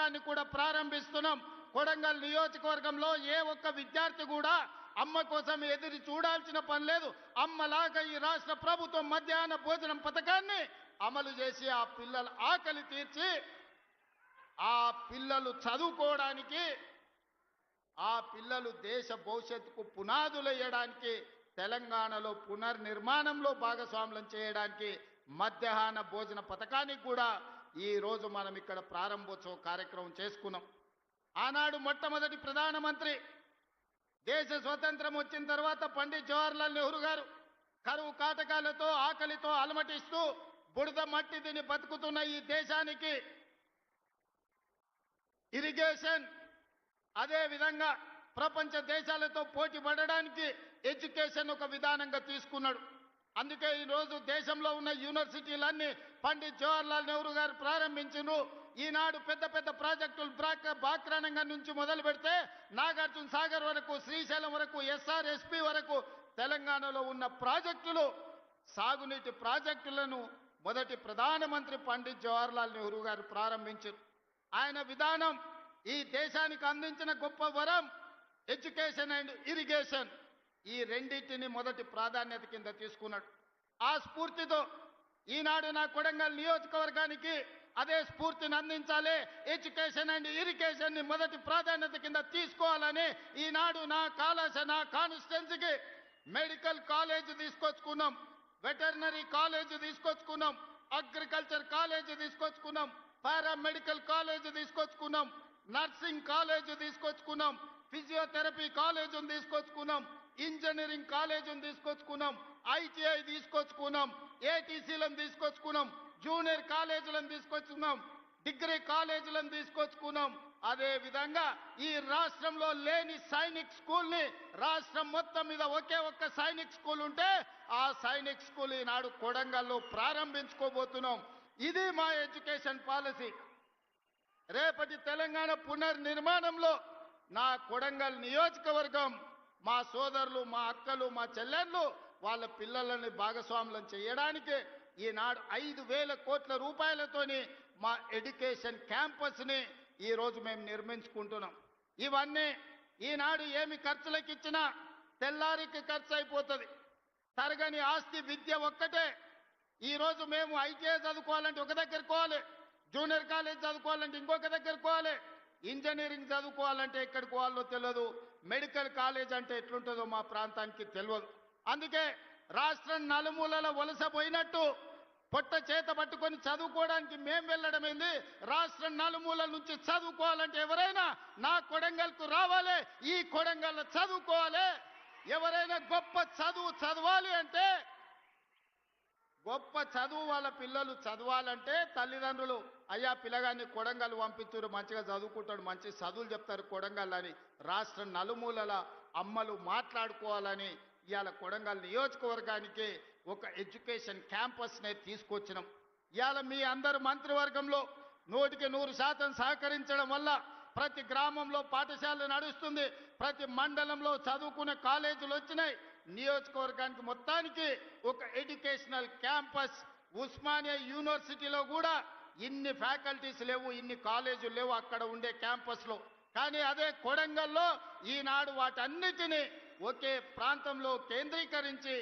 పథకాన్ని కూడా ప్రారంభిస్తున్నాం. కొడంగల్ నియోజకవర్గంలో ఏ ఒక్క విద్యార్థి కూడా అమ్మ కోసం ఎదురు చూడాల్సిన పని లేదు. అమ్మలాగా ఈ రాష్ట్ర ప్రభుత్వం మధ్యాహ్న భోజనం పథకాన్ని అమలు చేసి ఆ పిల్లల ఆకలి తీర్చి ఆ పిల్లలు చదువుకోవడానికి, ఆ పిల్లలు దేశ భవిష్యత్తుకు పునాదులు వేయడానికి, తెలంగాణలో పునర్నిర్మాణంలో భాగస్వామ్యం చేయడానికి మధ్యాహ్న భోజన పథకానికి కూడా ఈ రోజు మనం ఇక్కడ ప్రారంభోత్సవ కార్యక్రమం చేసుకున్నాం. ఆనాడు మొట్టమొదటి ప్రధానమంత్రి దేశ స్వతంత్రం వచ్చిన తర్వాత పండిత్ జవహర్లాల్ నెహ్రూ గారు కరువు కాటకాలతో ఆకలితో అలమటిస్తూ బురద మట్టి తిని బతుకుతున్న ఈ దేశానికి ఇరిగేషన్, అదే విధంగా ప్రపంచ దేశాలతో పోటీ పడడానికి ఎడ్యుకేషన్ ఒక విధానంగా తీసుకున్నాడు. అందుకే ఈరోజు దేశంలో ఉన్న యూనివర్సిటీలన్నీ పండిత్ జవహర్లాల్ నెహ్రూ గారు ప్రారంభించారు. ఈనాడు పెద్ద పెద్ద ప్రాజెక్టులు బాక్రానంగా నుంచి మొదలు పెడితే నాగార్జున సాగర్ వరకు, శ్రీశైలం వరకు, ఎస్ఆర్ఎస్పి వరకు తెలంగాణలో ఉన్న ప్రాజెక్టులు, సాగునీటి ప్రాజెక్టులను మొదటి ప్రధానమంత్రి పండిత్ జవహర్లాల్ నెహ్రూ గారు ప్రారంభించారు. ఆయన విధానం ఈ దేశానికి అందించిన గొప్ప వరం ఎడ్యుకేషన్ అండ్ ఇరిగేషన్. ఈ రెండింటిని మొదటి ప్రాధాన్యత కింద తీసుకున్నాడు. ఆ స్ఫూర్తితో ఈనాడు నా కొడంగల్ నియోజకవర్గానికి అదే స్ఫూర్తిని అందించాలి, ఎడ్యుకేషన్ అండ్ ఇరిగేషన్ ని మొదటి ప్రాధాన్యత కింద తీసుకోవాలని ఈనాడు నా కాన్స్టిట్యున్సీకి మెడికల్ కాలేజ్ తీసుకొచ్చుకున్నాం, వెటర్నరీ కాలేజ్ తీసుకొచ్చుకున్నాం, అగ్రికల్చర్ కాలేజ్ తీసుకొచ్చుకున్నాం, పారామెడికల్ కాలేజ్ తీసుకొచ్చుకున్నాం, నర్సింగ్ కాలేజ్ తీసుకొచ్చుకున్నాం, ఫిజియోథెరపీ కాలేజ్ తీసుకొచ్చుకున్నాం, ఇంజనీరింగ్ కాలేజ్ తీసుకొచ్చుకున్నాం, ఐటీఐ తీసుకొచ్చుకున్నాం, ఏటీసీలను తీసుకొచ్చుకున్నాం, జూనియర్ కాలేజీలను తీసుకొచ్చుకున్నాం, డిగ్రీ కాలేజీలను తీసుకొచ్చుకున్నాం. అదే విధంగా ఈ రాష్ట్రంలో లేని సైనిక్ స్కూల్ ని రాష్ట్రం మొత్తం మీద ఒకే ఒక్క సైనిక్ స్కూల్ ఉంటే ఆ సైనిక్ స్కూల్ ఈనాడు కొడంగల్లో ప్రారంభించుకోబోతున్నాం. ఇది మా ఎడ్యుకేషన్ పాలసీ. రేపటి తెలంగాణ పునర్నిర్మాణంలో నా కొడంగల్ నియోజకవర్గం మా సోదరులు, మా అక్కలు, మా చెల్లెళ్ళు వాళ్ళ పిల్లలని భాగస్వాములను చేయడానికి ఈనాడు 5,000 కోట్ల రూపాయలతోని మా ఎడ్యుకేషన్ క్యాంపస్ని ఈరోజు మేము నిర్మించుకుంటున్నాం. ఇవన్నీ ఈనాడు ఏమి ఖర్చులకు ఇచ్చినా తెల్లారికి ఖర్చు అయిపోతుంది. తరగని ఆస్తి విద్య ఒక్కటే. ఈరోజు మేము ఐటీఐ చదువుకోవాలంటే ఒక దగ్గర పోవాలి, జూనియర్ కాలేజ్ చదువుకోవాలంటే ఇంకొక దగ్గర పోవాలి, ఇంజనీరింగ్ చదువుకోవాలంటే ఎక్కడికి పోవాలో తెలియదు, మెడికల్ కాలేజ్ అంటే ఎట్లుంటుందో మా ప్రాంతానికి తెలియదు. అందుకే రాష్ట్రం నలుమూలల వలస పోయినట్టు పొట్ట చేత పట్టుకొని చదువుకోవడానికి మేము వెళ్ళడమైంది. రాష్ట్రం నలుమూలల నుంచి చదువుకోవాలంటే ఎవరైనా నా కొడంగల్కు రావాలి, ఈ కొడంగల్ చదువుకోవాలి. ఎవరైనా గొప్ప చదువు చదవాలి అంటే, గొప్ప చదువు వాళ్ళ పిల్లలు చదవాలంటే తల్లిదండ్రులు అయ్యా పిల్లగాన్ని కొడంగల్ పంపించారు, మంచిగా చదువుకుంటాడు, మంచి చదువులు చెప్తారు కొడంగల్ అని రాష్ట్రం నలుమూలల అమ్మలు మాట్లాడుకోవాలని ఇవాళ కొడంగల్ నియోజకవర్గానికి ఒక ఎడ్యుకేషన్ క్యాంపస్నే తీసుకొచ్చినాం. ఇవాళ మీ అందరు మంత్రివర్గంలో 100% సహకరించడం వల్ల ప్రతి గ్రామంలో పాఠశాలలు నడుస్తుంది, ప్రతి మండలంలో చదువుకునే కాలేజీలు వచ్చినాయి. నియోజకవర్గానికి మొత్తానికి ఒక ఎడ్యుకేషనల్ క్యాంపస్. ఉస్మానియా యూనివర్సిటీలో కూడా ఇన్ని ఫ్యాకల్టీస్ లేవు, ఇన్ని కాలేజీలు లేవు అక్కడ ఉండే క్యాంపస్లో. కానీ అదే కొడంగల్లో ఈనాడు వాటన్నిటినీ ఒకే ప్రాంతంలో కేంద్రీకరించి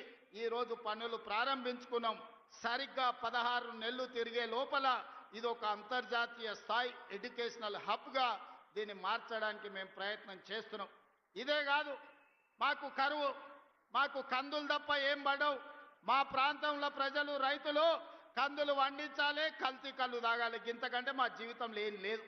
ఈరోజు పనులు ప్రారంభించుకున్నాం. సరిగ్గా 16 నెలలు తిరిగే లోపల ఇది ఒక అంతర్జాతీయ స్థాయి ఎడ్యుకేషనల్ హబ్గా దీన్ని మార్చడానికి మేము ప్రయత్నం చేస్తున్నాం. ఇదే కాదు, మాకు కరువు, మాకు కందులు తప్ప ఏం పడవు. మా ప్రాంతంలో ప్రజలు, రైతులు కందులు వండించాలి, కల్తీ కళ్ళు తాగాలి, ఇంతకంటే మా జీవితంలో ఏం లేదు.